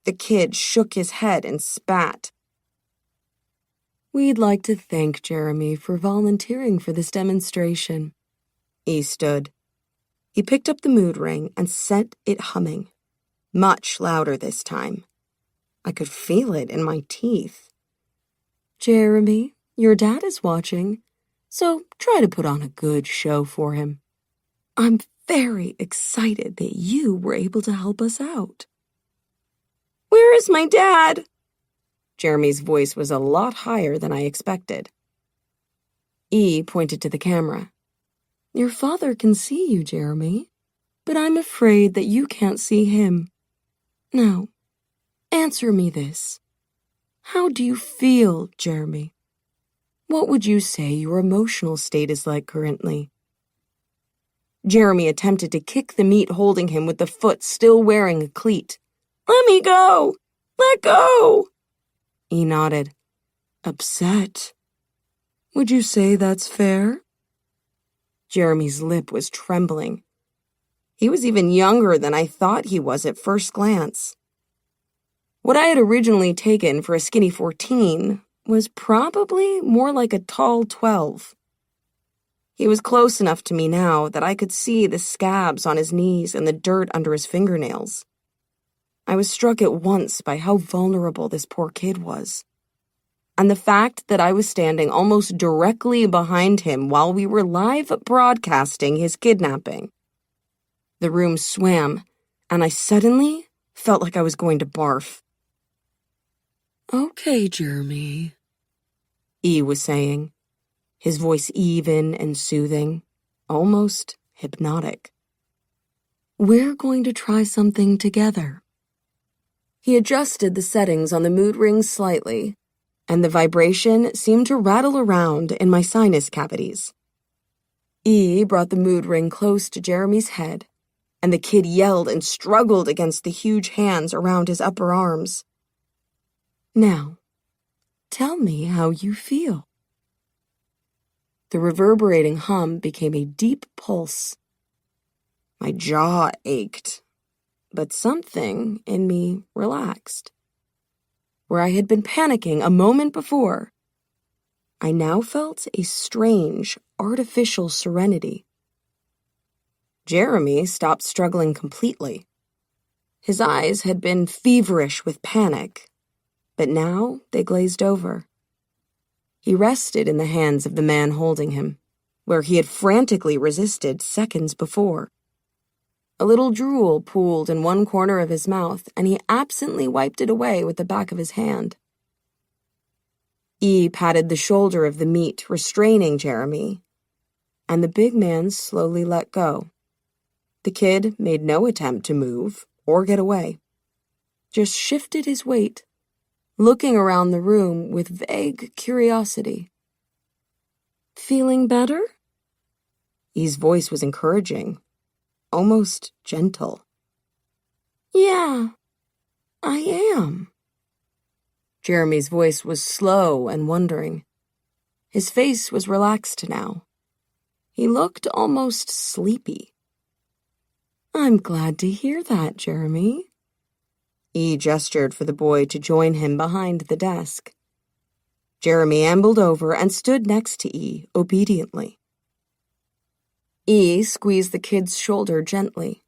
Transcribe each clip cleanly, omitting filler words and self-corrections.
The kid shook his head and spat. "We'd like to thank Jeremy for volunteering for this demonstration." E stood. He picked up the mood ring and set it humming, much louder this time. I could feel it in my teeth. "Jeremy, your dad is watching, so try to put on a good show for him. I'm very excited that you were able to help us out." "Where is my dad?" Jeremy's voice was a lot higher than I expected. E pointed to the camera. "Your father can see you, Jeremy, but I'm afraid that you can't see him. Now, answer me this. How do you feel, Jeremy? What would you say your emotional state is like currently?" Jeremy attempted to kick the meat holding him with the foot still wearing a cleat. "Let me go! Let go!" He nodded. "Upset. Would you say that's fair?" Jeremy's lip was trembling. He was even younger than I thought he was at first glance. What I had originally taken for a skinny 14 was probably more like a tall 12. He was close enough to me now that I could see the scabs on his knees and the dirt under his fingernails. I was struck at once by how vulnerable this poor kid was, and the fact that I was standing almost directly behind him while we were live broadcasting his kidnapping. The room swam, and I suddenly felt like I was going to barf. "Okay, Jeremy," E was saying, his voice even and soothing, almost hypnotic. "We're going to try something together." He adjusted the settings on the mood ring slightly, and the vibration seemed to rattle around in my sinus cavities. E brought the mood ring close to Jeremy's head, and the kid yelled and struggled against the huge hands around his upper arms. "Now, tell me how you feel." The reverberating hum became a deep pulse. My jaw ached, but something in me relaxed. Where I had been panicking a moment before, I now felt a strange, artificial serenity. Jeremy stopped struggling completely. His eyes had been feverish with panic, but now they glazed over. He rested in the hands of the man holding him, where he had frantically resisted seconds before. A little drool pooled in one corner of his mouth, and he absently wiped it away with the back of his hand. E patted the shoulder of the meat, restraining Jeremy, and the big man slowly let go. The kid made no attempt to move or get away, just shifted his weight, looking around the room with vague curiosity. "Feeling better?" E's voice was encouraging, almost gentle. "Yeah, I am." Jeremy's voice was slow and wondering. His face was relaxed now. He looked almost sleepy. "I'm glad to hear that, Jeremy." E gestured for the boy to join him behind the desk. Jeremy ambled over and stood next to E, obediently. E squeezed the kid's shoulder gently.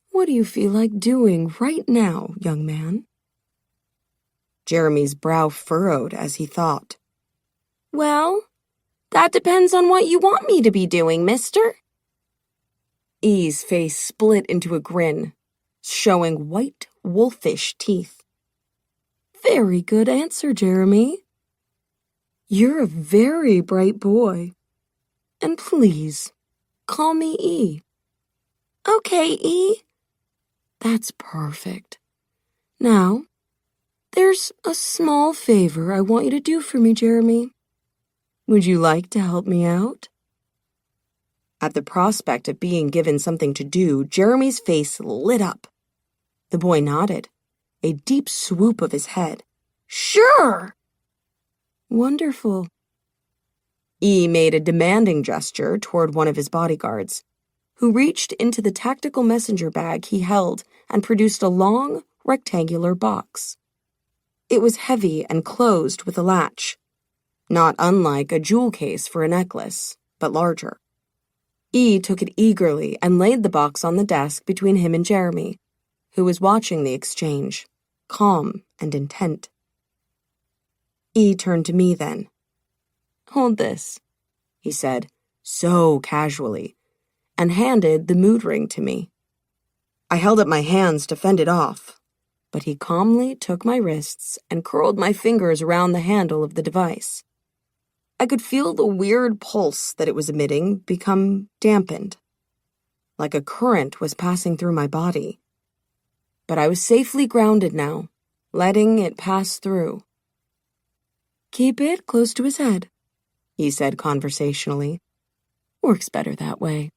"What do you feel like doing right now, young man?" Jeremy's brow furrowed as he thought. "Well, that depends on what you want me to be doing, mister." E's face split into a grin, showing white, wolfish teeth. "Very good answer, Jeremy. You're a very bright boy. And please, call me E." "Okay, E." "That's perfect. Now, there's a small favor I want you to do for me, Jeremy. Would you like to help me out?" At the prospect of being given something to do, Jeremy's face lit up. The boy nodded, a deep swoop of his head. "Sure!" "Wonderful." E made a demanding gesture toward one of his bodyguards, who reached into the tactical messenger bag he held and produced a long, rectangular box. It was heavy and closed with a latch, not unlike a jewel case for a necklace, but larger. E took it eagerly and laid the box on the desk between him and Jeremy, who was watching the exchange, calm and intent. E turned to me then. "Hold this," he said, so casually, and handed the mood ring to me. I held up my hands to fend it off, but he calmly took my wrists and curled my fingers around the handle of the device. I could feel the weird pulse that it was emitting become dampened, like a current was passing through my body. But I was safely grounded now, letting it pass through. "Keep it close to his head," he said conversationally. "Works better that way."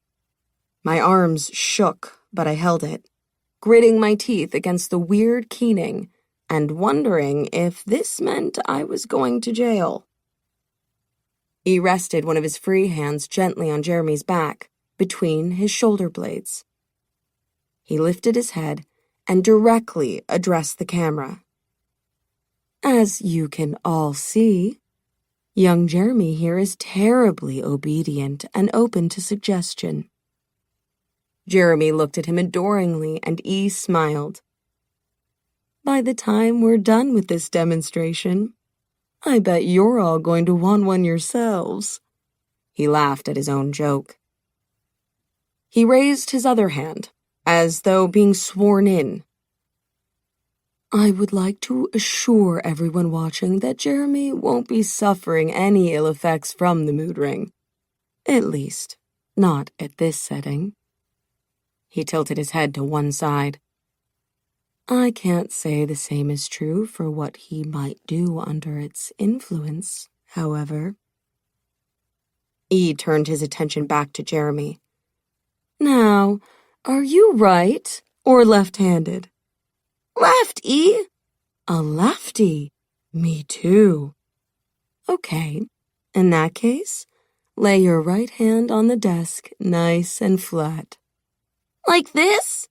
My arms shook, but I held it, gritting my teeth against the weird keening and wondering if this meant I was going to jail. He rested one of his free hands gently on Jeremy's back, between his shoulder blades. He lifted his head and directly addressed the camera. "As you can all see, young Jeremy here is terribly obedient and open to suggestion." Jeremy looked at him adoringly, and E smiled. "By the time we're done with this demonstration, I bet you're all going to want one yourselves." He laughed at his own joke. He raised his other hand, as though being sworn in. "I would like to assure everyone watching that Jeremy won't be suffering any ill effects from the mood ring. At least, not at this setting." He tilted his head to one side. "I can't say the same is true for what he might do under its influence, however." E turned his attention back to Jeremy. "Now, are you right or left-handed?" "Left, E." "A lefty? Me too." "Okay, in that case, lay your right hand on the desk nice and flat." "Like this?"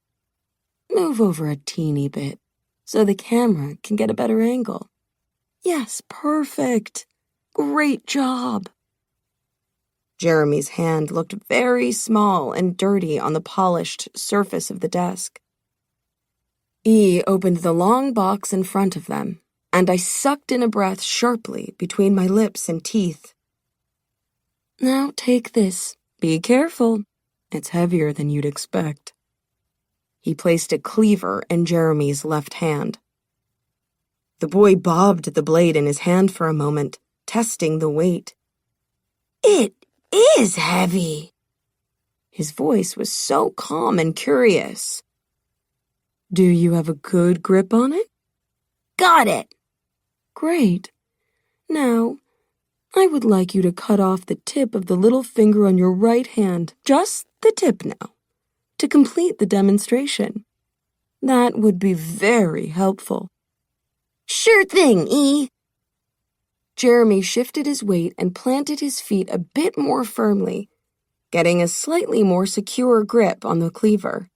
"Move over a teeny bit, so the camera can get a better angle." "Yes, perfect. Great job." Jeremy's hand looked very small and dirty on the polished surface of the desk. E opened the long box in front of them, and I sucked in a breath sharply between my lips and teeth. "Now take this. Be careful. It's heavier than you'd expect." He placed a cleaver in Jeremy's left hand. The boy bobbed the blade in his hand for a moment, testing the weight. "It is heavy." His voice was so calm and curious. "Do you have a good grip on it?" "Got it." "Great. Now, I would like you to cut off the tip of the little finger on your right hand, just the tip now, to complete the demonstration. That would be very helpful." "Sure thing, E." Jeremy shifted his weight and planted his feet a bit more firmly, getting a slightly more secure grip on the cleaver.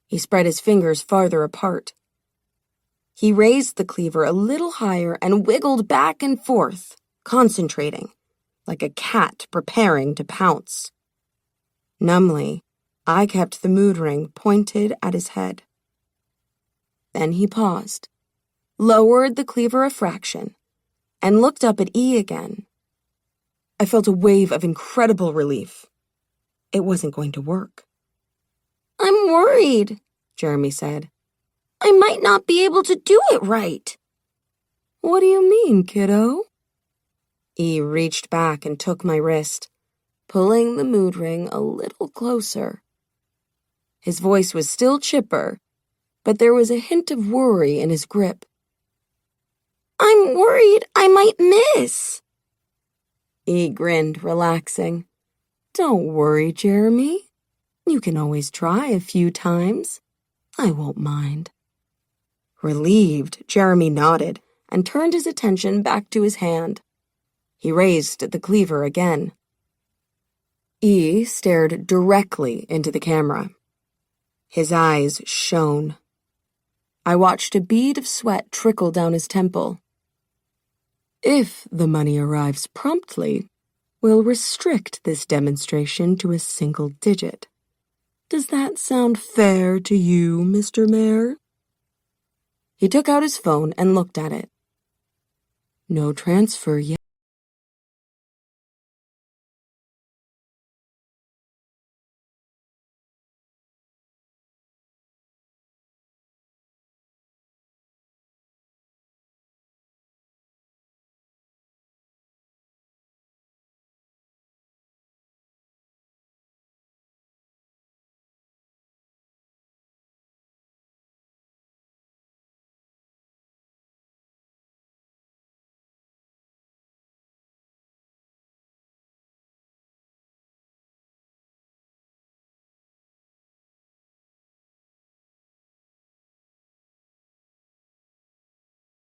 He spread his fingers farther apart. He raised the cleaver a little higher and wiggled back and forth, concentrating, like a cat preparing to pounce. Numbly, I kept the mood ring pointed at his head. Then he paused, lowered the cleaver a fraction, and looked up at E again. I felt a wave of incredible relief. It wasn't going to work. "I'm worried," Jeremy said. "I might not be able to do it right." "What do you mean, kiddo?" E reached back and took my wrist, pulling the mood ring a little closer. His voice was still chipper, but there was a hint of worry in his grip. "I'm worried I might miss." E grinned, relaxing. "Don't worry, Jeremy. You can always try a few times. I won't mind." Relieved, Jeremy nodded and turned his attention back to his hand. He raised the cleaver again. E stared directly into the camera. His eyes shone. I watched a bead of sweat trickle down his temple. If the money arrives promptly, we'll restrict this demonstration to a single digit. Does that sound fair to you, Mr. Mayor? He took out his phone and looked at it. No transfer yet.